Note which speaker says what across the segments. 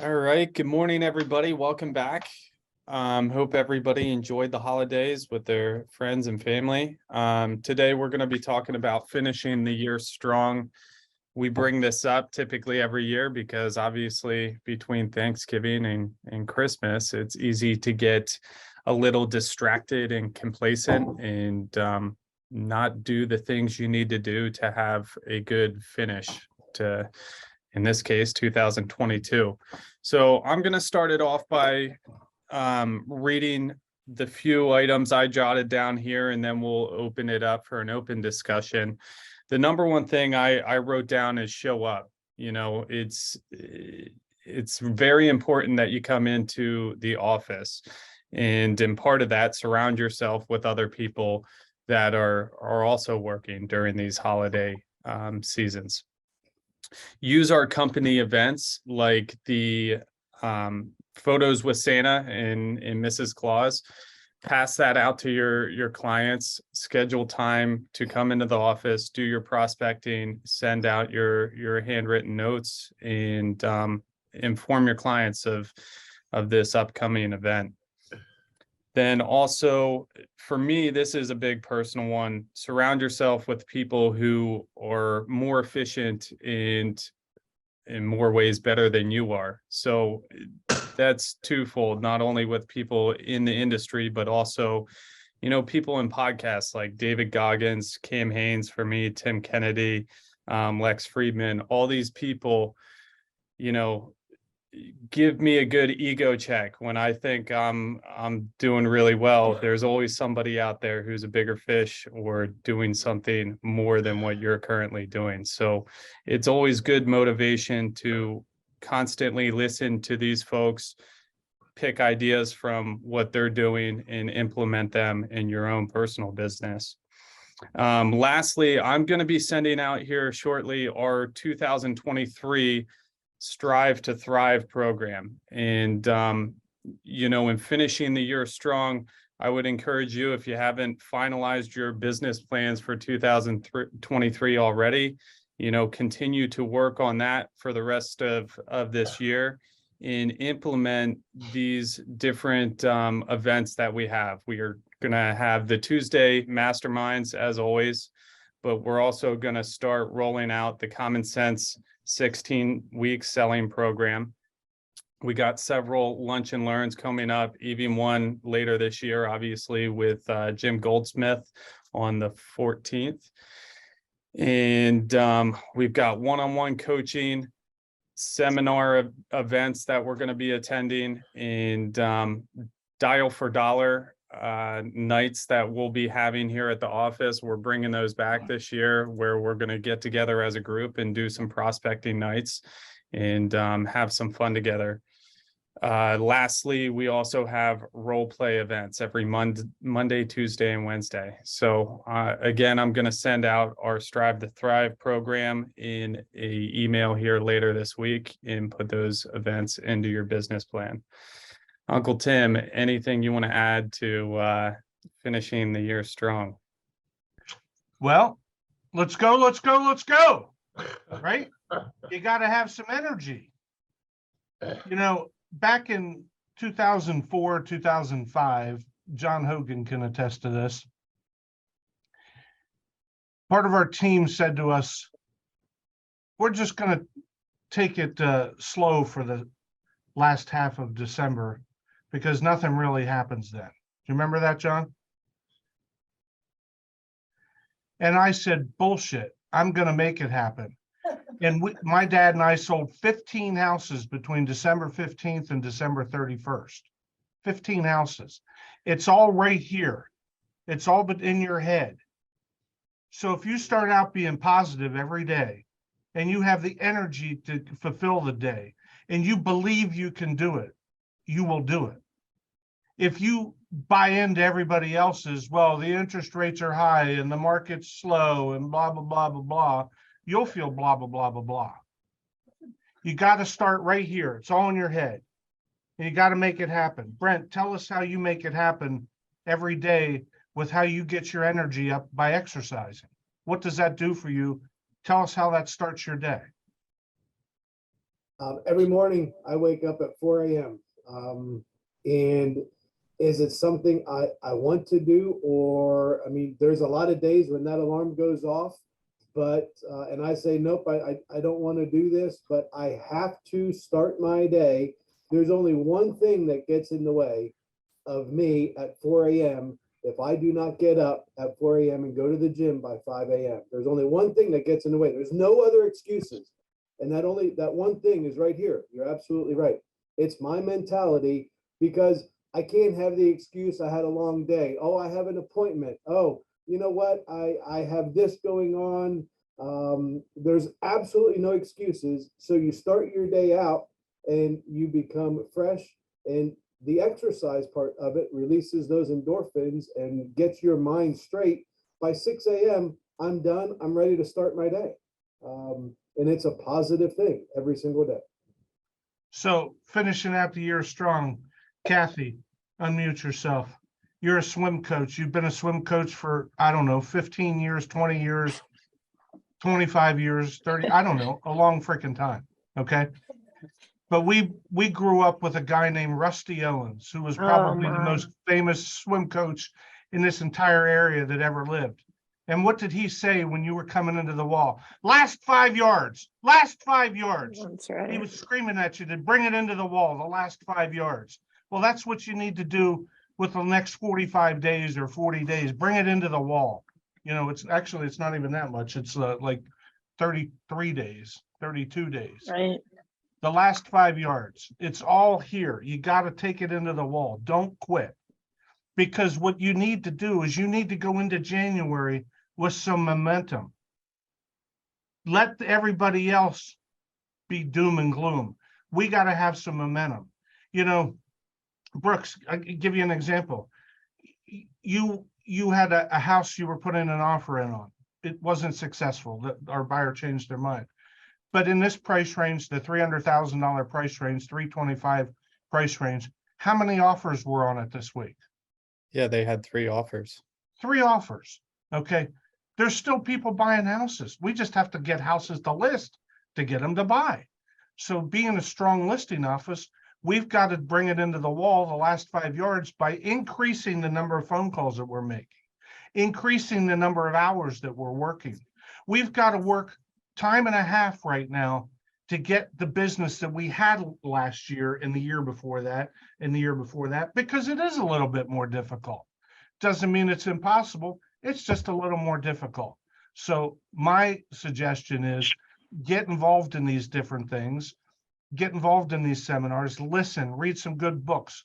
Speaker 1: All right. Good morning, everybody. Welcome back. Hope everybody enjoyed the holidays with their friends and family. Today, we're going to be talking about finishing the year strong. We bring this up typically every year because obviously between Thanksgiving and Christmas, it's easy to get a little distracted and complacent and not do the things you need to do to have a good finish to, in this case, 2022. So I'm going to start it off by reading the few items I jotted down here, and then we'll open it up for an open discussion. The number one thing I wrote down is show up. You know, it's very important that you come into the office, and in part of that, surround yourself with other people that are also working during these holiday seasons. Use our company events like the photos with Santa and Mrs. Claus. Pass that out to your clients. Schedule time to come into the office, do your prospecting, send out your handwritten notes, and inform your clients of this upcoming event. Then also, for me, this is a big personal one. Surround yourself with people who are more efficient and in more ways better than you are. So that's twofold, not only with people in the industry, but also, you know, people in podcasts like David Goggins, Cam Haynes for me, Tim Kennedy, Lex Friedman, all these people, you know, give me a good ego check when I think I'm doing really well. There's always somebody out there who's a bigger fish or doing something more than what you're currently doing. So it's always good motivation to constantly listen to these folks, pick ideas from what they're doing and implement them in your own personal business. Lastly, I'm going to be sending out here shortly our 2023 Strive to Thrive program. And, you know, in finishing the year strong, I would encourage you, if you haven't finalized your business plans for 2023 already, you know, continue to work on that for the rest of this year and implement these different events that we have. We are going to have the Tuesday masterminds as always, but we're also going to start rolling out the Common Sense 16-week selling program. We got several lunch and learns coming up, even one later this year, obviously, with Jim Goldsmith on the 14th. And we've got one-on-one coaching, seminar events that we're going to be attending, and dial for dollar nights that we'll be having here at the office. We're bringing those back this year, where we're going to get together as a group and do some prospecting nights and have some fun together. Lastly, we also have role play events every Monday, Tuesday, and Wednesday. So again, I'm going to send out our Strive to Thrive program in an email here later this week and put those events into your business plan. Uncle Tim, anything you want to add to finishing the year strong?
Speaker 2: Well, let's go. Right? You got to have some energy. You know, back in 2004, 2005, John Hogan can attest to this. Part of our team said to us, we're just going to take it slow for the last half of December, because nothing really happens then. Do you remember that, John? And I said, bullshit, I'm going to make it happen. And my dad and I sold 15 houses between December 15th and December 31st. 15 houses. It's all right here. It's all but in your head. So if you start out being positive every day, and you have the energy to fulfill the day, and you believe you can do it, you will do it. If you buy into everybody else's, well, the interest rates are high and the market's slow and blah, blah, blah, blah, blah, you'll feel blah, blah, blah, blah, blah. You got to start right here. It's all in your head. And you got to make it happen. Brent, tell us how you make it happen every day with how you get your energy up by exercising. What does that do for you? Tell us how that starts your day.
Speaker 3: Every morning I wake up at 4 a.m. And is it something I want to do? Or, I mean, there's a lot of days when that alarm goes off, but, and I say, nope, I don't want to do this, but I have to start my day. There's only one thing that gets in the way of me at 4 a.m. if I do not get up at 4 a.m. and go to the gym by 5 a.m. There's only one thing that gets in the way. There's no other excuses. And that one thing is right here. You're absolutely right. It's my mentality, because I can't have the excuse I had a long day. Oh, I have an appointment. Oh, you know what? I have this going on. There's absolutely no excuses. So you start your day out and you become fresh, and the exercise part of it releases those endorphins and gets your mind straight. By 6 a.m., I'm done. I'm ready to start my day. And it's a positive thing every single day.
Speaker 2: So finishing out the year strong, Kathy, unmute yourself. You're a swim coach. You've been a swim coach for, I don't know, 15 years, 20 years, 25 years, 30, I don't know, a long freaking time. Okay. But we grew up with a guy named Rusty Owens, who was probably the most famous swim coach in this entire area that ever lived. And what did he say when you were coming into the wall? Last 5 yards, last 5 yards.
Speaker 4: That's right.
Speaker 2: He was screaming at you to bring it into the wall, the last 5 yards. Well, that's what you need to do with the next 45 days or 40 days. Bring it into the wall. You know, it's not even that much. It's like 33 days, 32 days.
Speaker 4: Right.
Speaker 2: The last 5 yards, it's all here. You got to take it into the wall. Don't quit. Because what you need to do is you need to go into January with some momentum. Let everybody else be doom and gloom. We got to have some momentum. You know, Brooks, I'll give you an example. You had a house you were putting an offer in on. It wasn't successful. Our buyer changed their mind. But in this price range, the $300,000 price range, 325 price range, how many offers were on it this week?
Speaker 1: Yeah, they had 3 offers.
Speaker 2: 3 offers. Okay. There's still people buying houses. We just have to get houses to list to get them to buy. So being a strong listing office, we've got to bring it into the wall the last 5 yards by increasing the number of phone calls that we're making, increasing the number of hours that we're working. We've got to work time and a half right now to get the business that we had last year and the year before that and the year before that, because it is a little bit more difficult. Doesn't mean it's impossible. It's just a little more difficult. So my suggestion is get involved in these different things, get involved in these seminars, listen, read some good books,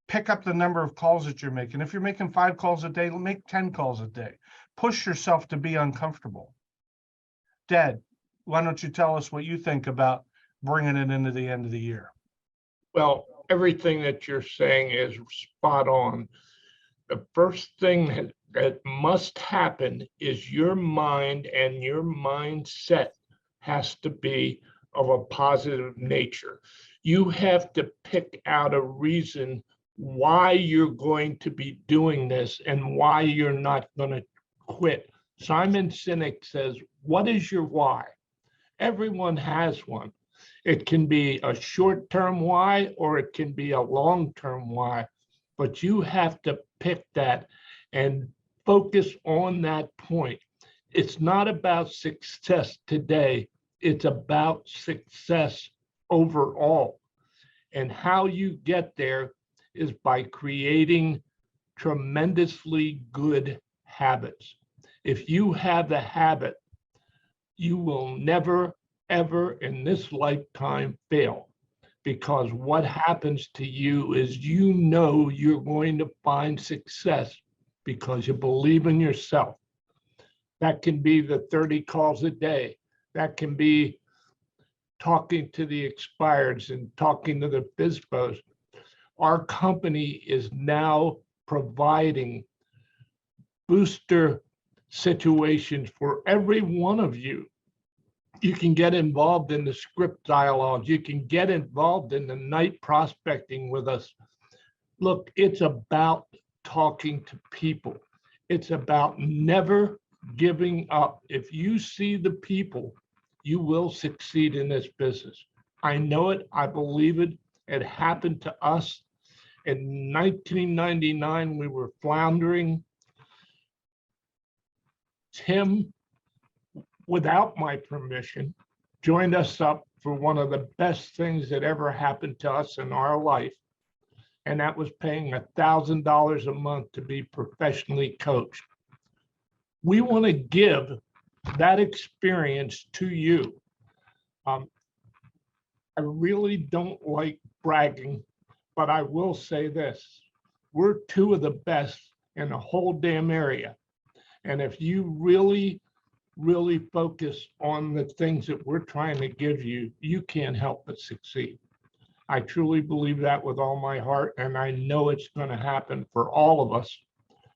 Speaker 2: pick up the number of calls that you're making. If you're making 5 calls a day, make 10 calls a day. Push yourself to be uncomfortable. Dad, why don't you tell us what you think about bringing it into the end of the year?
Speaker 5: Well, everything that you're saying is spot on. The first thing that must happen is your mind and your mindset has to be of a positive nature. You have to pick out a reason why you're going to be doing this and why you're not going to quit. Simon Sinek says, what is your why? Everyone has one. It can be a short-term why or it can be a long-term why, but you have to pick that and focus on that point. It's not about success today. It's about success overall. And how you get there is by creating tremendously good habits. If you have the habit, you will never, ever in this lifetime fail, because what happens to you is you know you're going to find success because you believe in yourself. That can be the 30 calls a day. That can be talking to the expireds and talking to the FISBOs. Our company is now providing booster situations for every one of you. You can get involved in the script dialogue. You can get involved in the night prospecting with us. Look, it's about talking to people. It's about never giving up. If you see the people, you will succeed in this business. I know it. I believe it. It happened to us. In 1999, we were floundering. Tim, without my permission, joined us up for one of the best things that ever happened to us in our life. And that was paying $1,000 a month to be professionally coached. We want to give that experience to you. I really don't like bragging, but I will say this. We're two of the best in the whole damn area. And if you really focus on the things that we're trying to give you, you can't help but succeed. I truly believe that with all my heart, and I know it's going to happen for all of us.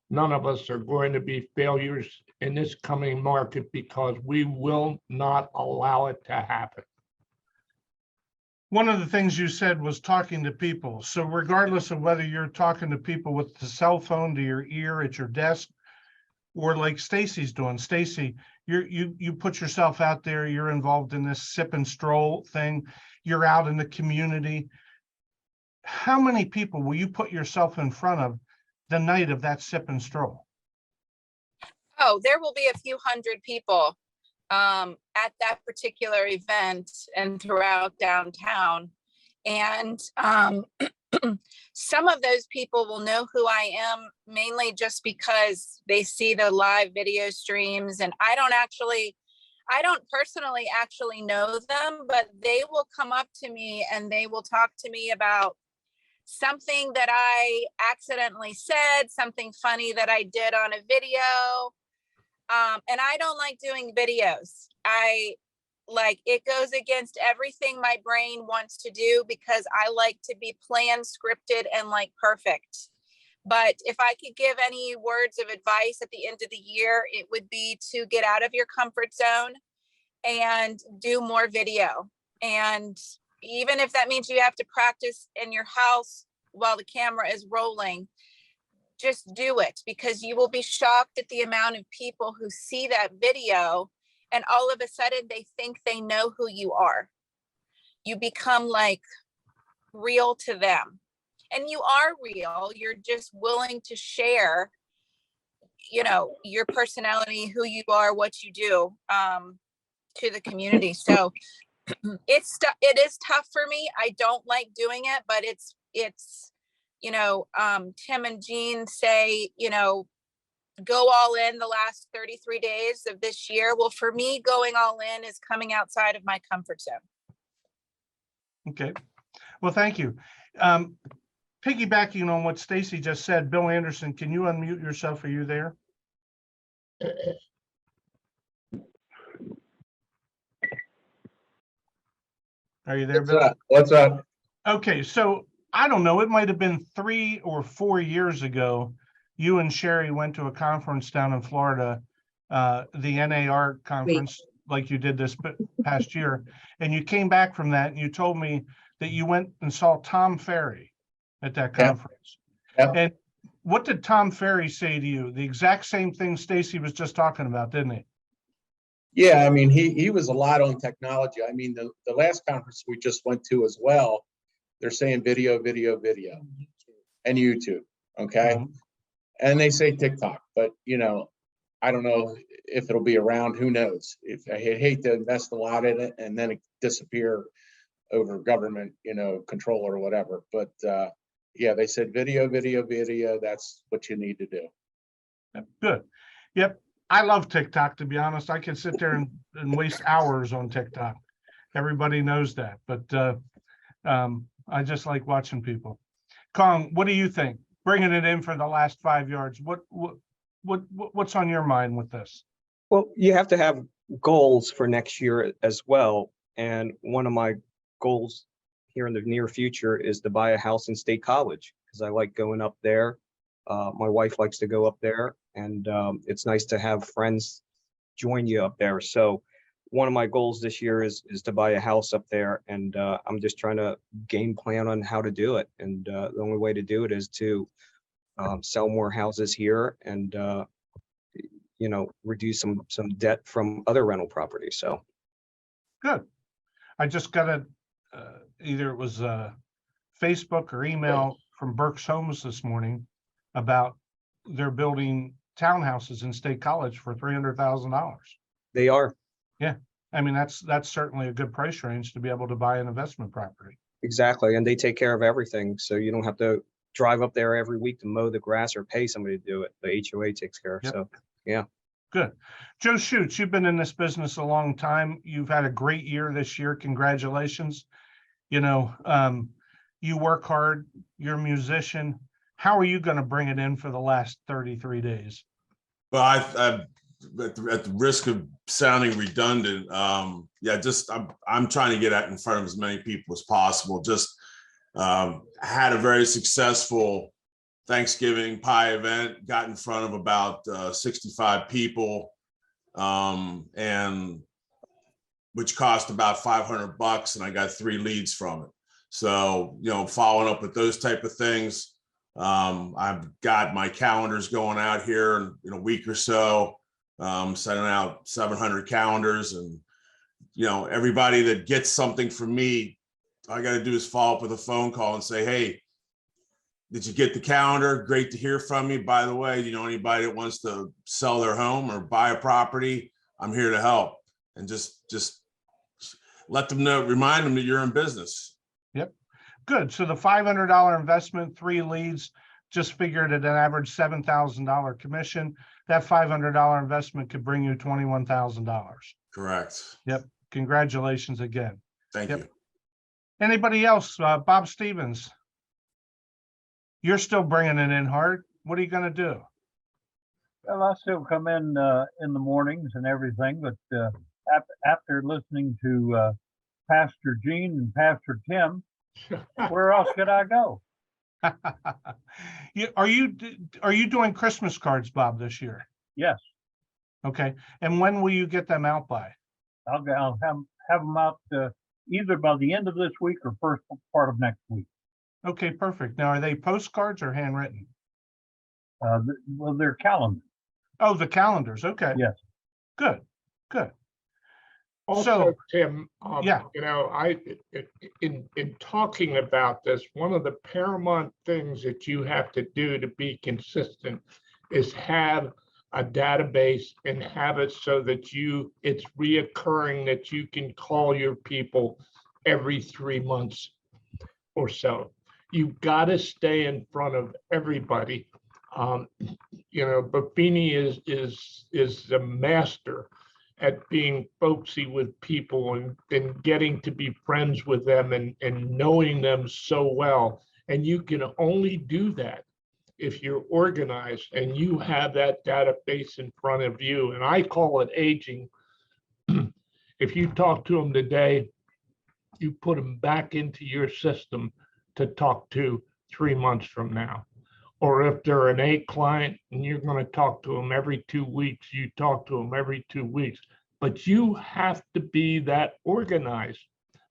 Speaker 5: None of us are going to be failures in this coming market because we will not allow it to happen.
Speaker 2: One of the things you said was talking to people. So regardless of whether you're talking to people with the cell phone to your ear at your desk, or like Stacy's doing. Stacy, you put yourself out there, you're involved in this sip and stroll thing, you're out in the community. How many people will you put yourself in front of the night of that sip and stroll?
Speaker 4: Oh, there will be a few hundred people at that particular event and throughout downtown. And some of those people will know who I am mainly just because they see the live video streams, and I don't personally actually know them, but they will come up to me and they will talk to me about something that I accidentally said, something funny that I did on a video. And I don't like doing videos. It goes against everything my brain wants to do because I like to be planned, scripted, and like perfect. But if I could give any words of advice at the end of the year, it would be to get out of your comfort zone and do more video. And even if that means you have to practice in your house while the camera is rolling, just do it, because you will be shocked at the amount of people who see that video and all of a sudden they think they know who you are. You become like real to them, and you are real. You're just willing to share, your personality, who you are, what you do, to the community. So it is tough for me. I don't like doing it, but it's Tim and Jean say, go all in the last 33 days of this year. Well, for me, going all in is coming outside of my comfort zone.
Speaker 2: Okay. Well, thank you. Piggybacking on what Stacy just said, Bill Anderson, can you unmute yourself? Are you there? Are you there, Bill?
Speaker 6: What's up?
Speaker 2: Okay, so I don't know, it might have been 3 or 4 years ago, you and Sherry went to a conference down in Florida, the NAR conference, like you did this past year. And you came back from that and you told me that you went and saw Tom Ferry at that conference.
Speaker 6: Yep.
Speaker 2: And what did Tom Ferry say to you? The exact same thing Stacy was just talking about, didn't he?
Speaker 6: Yeah, I mean, he was a lot on technology. I mean, the last conference we just went to as well, they're saying video, and YouTube, okay?
Speaker 2: Mhm.
Speaker 6: And they say TikTok, but I don't know if it'll be around. Who knows? If I hate to invest a lot in it and then it disappear over government, control or whatever. But yeah, they said video. That's what you need to do.
Speaker 2: Good. Yep. I love TikTok, to be honest. I can sit there and waste hours on TikTok. Everybody knows that, but I just like watching people. Kong, what do you think? Bringing it in for the last 5 yards. What's on your mind with this?
Speaker 7: Well, you have to have goals for next year as well. And one of my goals here in the near future is to buy a house in State College, because I like going up there. My wife likes to go up there, and it's nice to have friends join you up there. So one of my goals this year is to buy a house up there, and I'm just trying to game plan on how to do it. And the only way to do it is to sell more houses here and reduce some debt from other rental properties. So
Speaker 2: Good. I just got either it was Facebook or email from Burke's Homes this morning about they're building townhouses in State College for $300,000.
Speaker 7: They are,
Speaker 2: I mean, that's certainly a good price range to be able to buy an investment property.
Speaker 7: exactly. And they take care of everything. So you don't have to drive up there every week to mow the grass or pay somebody to do it. The HOA takes care of.
Speaker 2: Yep.
Speaker 7: So, yeah.
Speaker 2: Good. Joe Schutz, you've been in this business a long time. You've had a great year this year. Congratulations. You know, you work hard, you're a musician. How are you going to bring it in for the last 33 days?
Speaker 8: Well, at the risk of sounding redundant, I'm trying to get out in front of as many people as possible. Just had a very successful Thanksgiving pie event, got in front of about 65 people, and which cost about $500, and I got 3 leads from it. So, you know, following up with those type of things. I've got my calendars going out here in a week or so, sending out 700 calendars, and, you know, everybody that gets something from me, all I got to do is follow up with a phone call and say, hey, did you get the calendar? Great to hear from you. By the way, you know, anybody that wants to sell their home or buy a property, I'm here to help. And just let them know, remind them that you're in business.
Speaker 2: Yep. Good. So the $500 investment, 3 leads, just figured at an average $7,000 commission. That $500 investment could bring you $21,000.
Speaker 8: Correct.
Speaker 2: Yep. Congratulations again.
Speaker 8: Thank you.
Speaker 2: Anybody else? Bob Stevens, you're still bringing it in hard. What are you going to do?
Speaker 9: Well, I still come in the mornings and everything, but after listening to Pastor Gene and Pastor Tim, where else could I go?
Speaker 2: Are you doing Christmas cards, Bob, this year?
Speaker 9: Yes,
Speaker 2: Okay. And when will you get them out by?
Speaker 9: I'll have them out either by the end of this week or first part of next week.
Speaker 2: Okay, perfect. Now, are they postcards or handwritten?
Speaker 9: Well, they're calendars.
Speaker 2: Oh, the calendars. Okay.
Speaker 9: Yes.
Speaker 2: Good. Good.
Speaker 5: Also, Tim,
Speaker 2: yeah.
Speaker 5: you know, in talking about this, one of the paramount things that you have to do to be consistent is have a database and have it so that it's reoccurring, that you can call your people every 3 months or so. You've got to stay in front of everybody. You know, Buffini is the master at being folksy with people and getting to be friends with them and knowing them so well. And you can only do that if you're organized and you have that database in front of you. And I call it aging. If you talk to them today, you put them back into your system to talk to 3 months from now. Or if they're an A client and you're going to talk to them every 2 weeks, you talk to them every 2 weeks. But you have to be that organized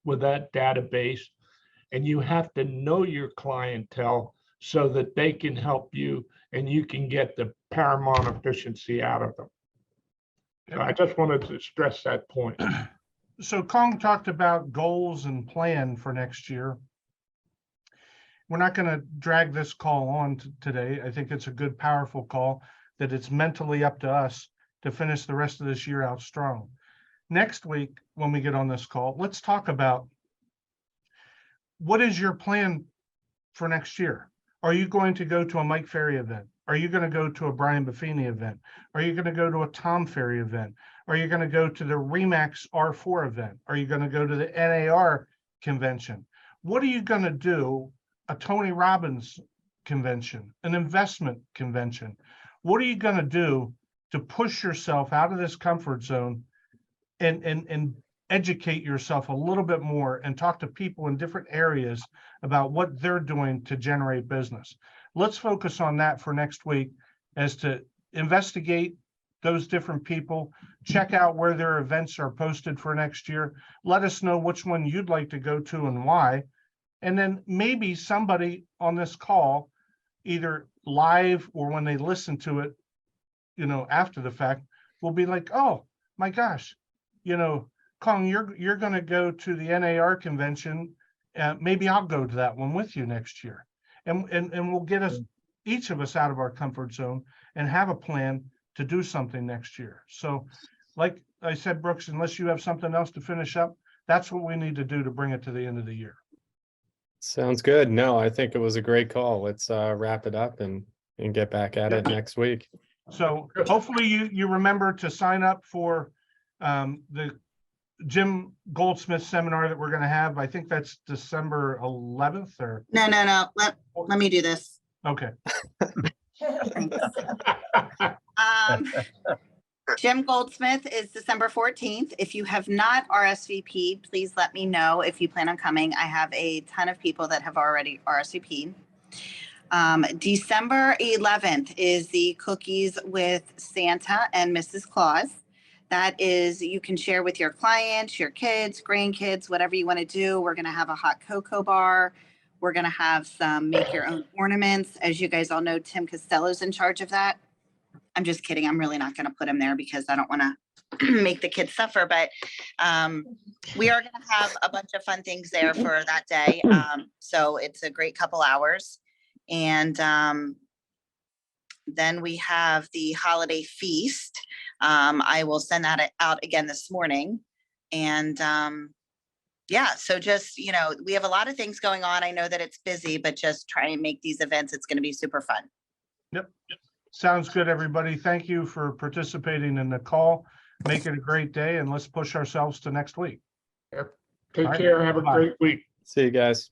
Speaker 5: with that database, and you have to know your clientele so that they can help you and you can get the paramount efficiency out of them. So I just wanted to stress that point.
Speaker 2: So Kong talked about goals and plan for next year. We're not going to drag this call on today. I think it's a good, powerful call that it's mentally up to us to finish the rest of this year out strong. Next week, when we get on this call, let's talk about what is your plan for next year? Are you going to go to a Mike Ferry event? Are you going to go to a Brian Buffini event? Are you going to go to a Tom Ferry event? Are you going to go to the Remax R4 event? Are you going to go to the NAR convention? What are you going to do? A Tony Robbins convention, an investment convention? What are you going to do to push yourself out of this comfort zone and educate yourself a little bit more and talk to people in different areas about what they're doing to generate business? Let's focus on that for next week, as to investigate those different people, check out where their events are posted for next year. Let us know which one you'd like to go to and why. And then maybe somebody on this call, either live or when they listen to it, you know, after the fact, will be like, oh my gosh, you know, Kong, you're gonna go to the NAR convention. Maybe I'll go to that one with you next year. And we'll get us, each of us out of our comfort zone and have a plan to do something next year. So like I said, Brooks, unless you have something else to finish up, that's what we need to do to bring it to the end of the year.
Speaker 1: Sounds good. No, I think it was a great call. Let's wrap it up and get back at it next week.
Speaker 2: So hopefully you remember to sign up for the Jim Goldsmith seminar that we're going to have. I think that's December 11th or.
Speaker 10: No. Let me do this.
Speaker 2: Okay.
Speaker 10: Jim Goldsmith is December 14th. If you have not RSVP'd, please let me know if you plan on coming. I have a ton of people that have already RSVP'd. December 11th is the Cookies with Santa and Mrs. Claus. That is, you can share with your clients, your kids, grandkids, whatever you want to do. We're going to have a hot cocoa bar. We're going to have some make your own ornaments. As you guys all know, Tim Costello's in charge of that. I'm just kidding. I'm really not going to put him there because I don't want to make the kids suffer. But we are going to have a bunch of fun things there for that day. So it's a great couple hours. And then we have the holiday feast. I will send that out again this morning. And yeah, so just, you know, we have a lot of things going on. I know that it's busy, but just try and make these events. It's going to be super fun.
Speaker 2: Yep. Sounds good, everybody. Thank you for participating in the call. Make it a great day and let's push ourselves to next week.
Speaker 5: Yep. Take
Speaker 2: All right.
Speaker 5: care. Have a
Speaker 2: Bye.
Speaker 5: great week.
Speaker 1: See you guys.